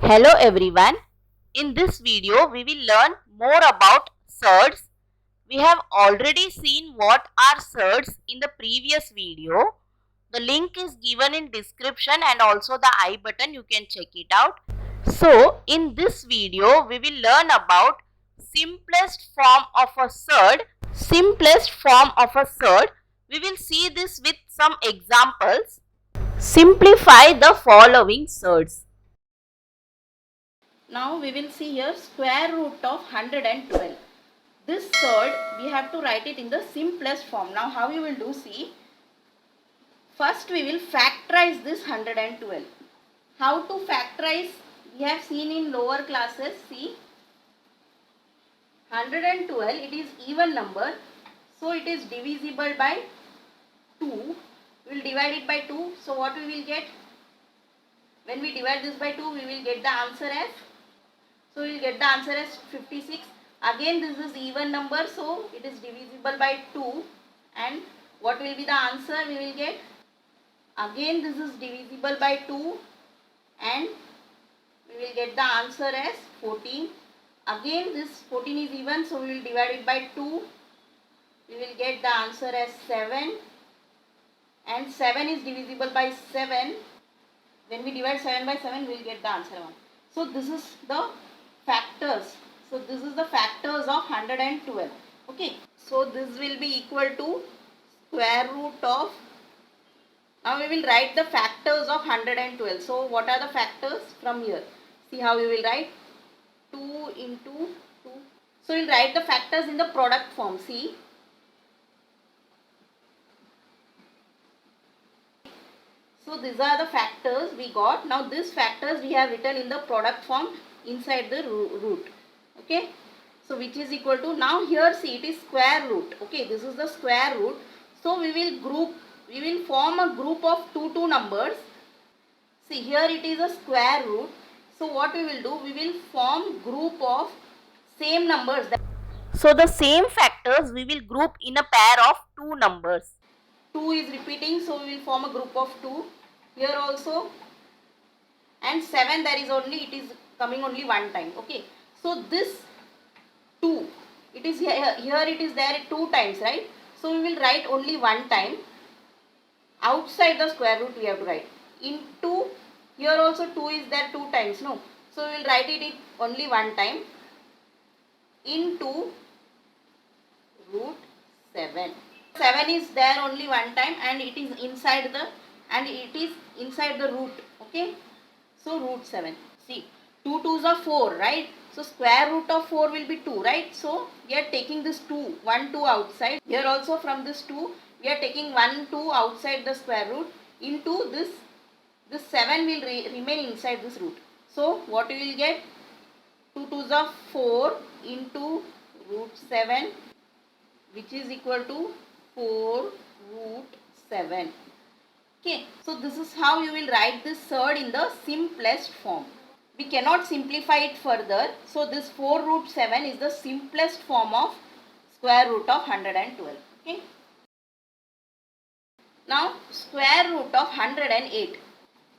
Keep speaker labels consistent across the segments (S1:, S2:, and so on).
S1: Hello everyone. In this video we will learn more about surds. We have already seen what are surds in the previous video. The link is given in description and also the I button, you can check it out. So in this video we will learn about simplest form of a surd. Simplest form of a surd. We will see this with some examples. Simplify the following surds.
S2: Now we will see here square root of 112. This surd we have to write it in the simplest form. Now how you will do, see. First we will factorize this 112. How to factorize we have seen in lower classes. See, 112 it is even number. So it is divisible by 2. We will divide it by 2. So what we will get? When we divide this by 2 we will get the answer as, so we will get the answer as 56. Again this is even number, so it is divisible by 2, and what will be the answer we will get? Again this is divisible by 2 and we will get the answer as 14. Again this 14 is even, so we will divide it by 2. We will get the answer as 7, and 7 is divisible by 7. When we divide 7 by 7 we will get the answer 1. So this is the factors. So this is the factors of 112. Okay. So this will be equal to square root of, now we will write the factors of 112. So what are the factors from here? See how we will write 2 into 2. So we will write the factors in the product form. See. So these are the factors we got. Now these factors we have written in the product form inside the root. Okay. So which is equal to, now here see it is square root. Okay, this is the square root. So we will form a group of two numbers. See here it is a square root. So what we will do, we will form group of same numbers.
S1: So the same factors we will group in a pair of two numbers.
S2: 2 is repeating, so we will form a group of 2. Here also, and 7 there is only, it is coming only one time. Okay, so this 2, it is here it is there 2 times, right? So we will write only one time. Outside the square root we have to write. Into, here also 2 is there 2 times, no? So we will write it only one time. Into root 7. 7 is there only one time, and it is inside the root. Okay, so root 7. See, 2 2s are 4, right? So square root of 4 will be 2, right? So we are taking this 2, 1 2 outside. Here also from this 2 we are taking 1 2 outside the square root. Into this 7 will remain inside this root. So what we will get? 2 2s are 4 into root 7, which is equal to 4 root 7. Okay, so this is how you will write this surd in the simplest form. We cannot simplify it further. So this 4 root 7 is the simplest form of square root of 112. Okay. Now square root of 108.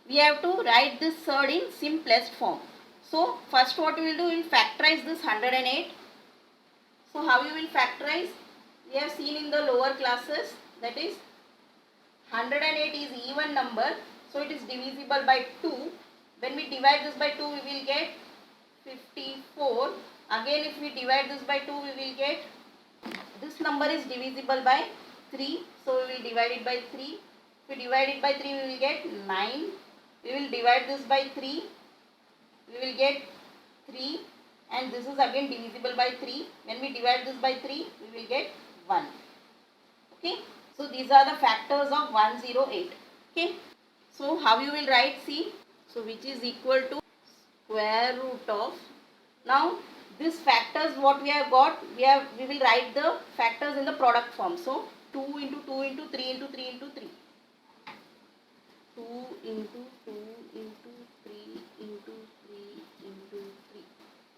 S2: We have to write this surd in simplest form. So first what we will do, we will factorize this 108. So how you will factorize? We have seen in the lower classes, that is 108 is even number, so it is divisible by 2. When we divide this by 2 we will get 54. Again if we divide this by 2 we will get, this number is divisible by 3, so we will divide it by 3. If we divide it by 3 we will get 9. We will divide this by 3, we will get 3, and this is again divisible by 3. When we divide this by 3 we will get 1. Okay, so these are the factors of 108. Okay, so how you will write? See, so which is equal to square root of, now this factors what we have got, we will write the factors in the product form. So 2 into 2 into 3 into 3 into 3, 2 into 2 into 3 into 3 into 3.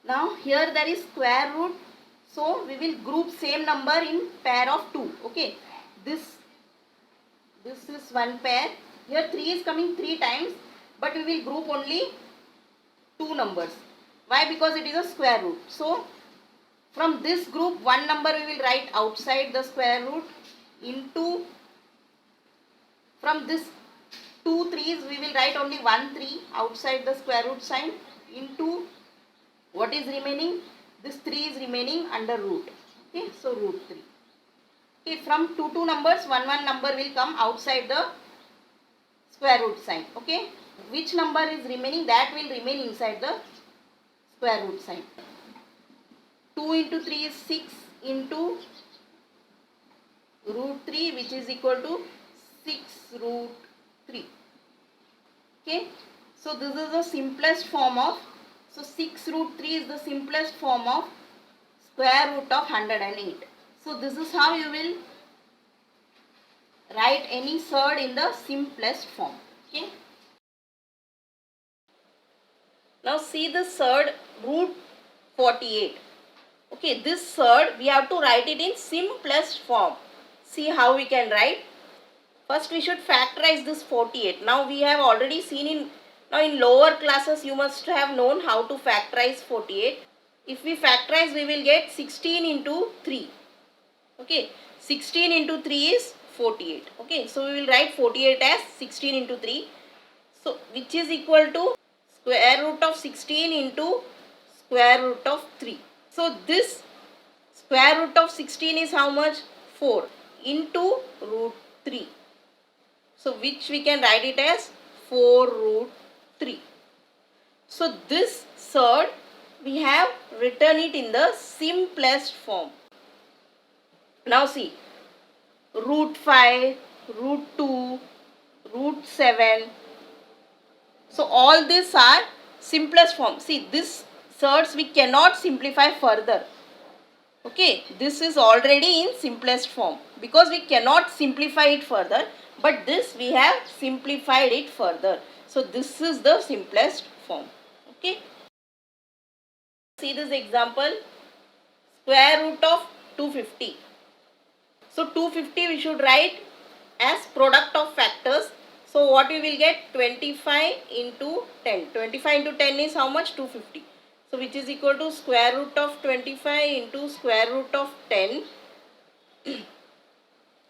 S2: Now here there is square root, so we will group same number in pair of 2. Okay, this is one pair. Here 3 is coming 3 times, but we will group only 2 numbers. Why? Because it is a square root. So from this group, one number we will write outside the square root into, from this 2 3's we will write only 1 3 outside the square root sign, into what is remaining? This 3 is remaining under root. Okay, so root 3. Okay, from 2 numbers, one number will come outside the square root sign. Okay, which number is remaining? That will remain inside the square root sign. 2 into 3 is 6 into root 3, which is equal to 6 root 3. Okay, so this is the simplest form of, so 6 root 3 is the simplest form of square root of 108. So this is how you will write any surd in the simplest form. Okay. Now see the surd root 48. Okay, this surd we have to write it in simplest form. See how we can write. First we should factorize this 48. Now we have already seen in lower classes you must have known how to factorize 48. If we factorize, we will get 16 into 3. Okay, 16 into 3 is 48. Okay, so we will write 48 as 16 into 3. So which is equal to square root of 16 into square root of 3. So this square root of 16 is how much? 4 into root 3. So which we can write it as 4 root 3. So this surd we have written it in the simplest form. Now see, root 5, root 2, root 7. So all these are simplest form. See, this surds we cannot simplify further. Okay, this is already in simplest form because we cannot simplify it further, but this we have simplified it further. So this is the simplest form. Okay. See this example, square root of 250. So 250 we should write as product of factors. So what we will get? 25 into 10. 25 into 10 is how much? 250. So which is equal to square root of 25 into square root of 10.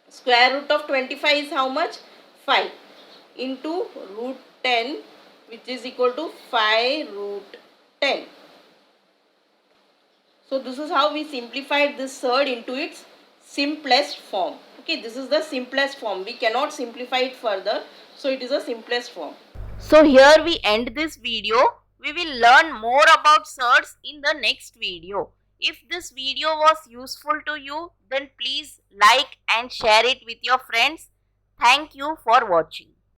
S2: Square root of 25 is how much? 5 into root 10, which is equal to 5 root 10. So this is how we simplified this surd into its simplest form. Okay, this is the simplest form. We cannot simplify it further. So it is the simplest form.
S1: So here we end this video. We will learn more about surds in the next video. If this video was useful to you, then please like and share it with your friends. Thank you for watching.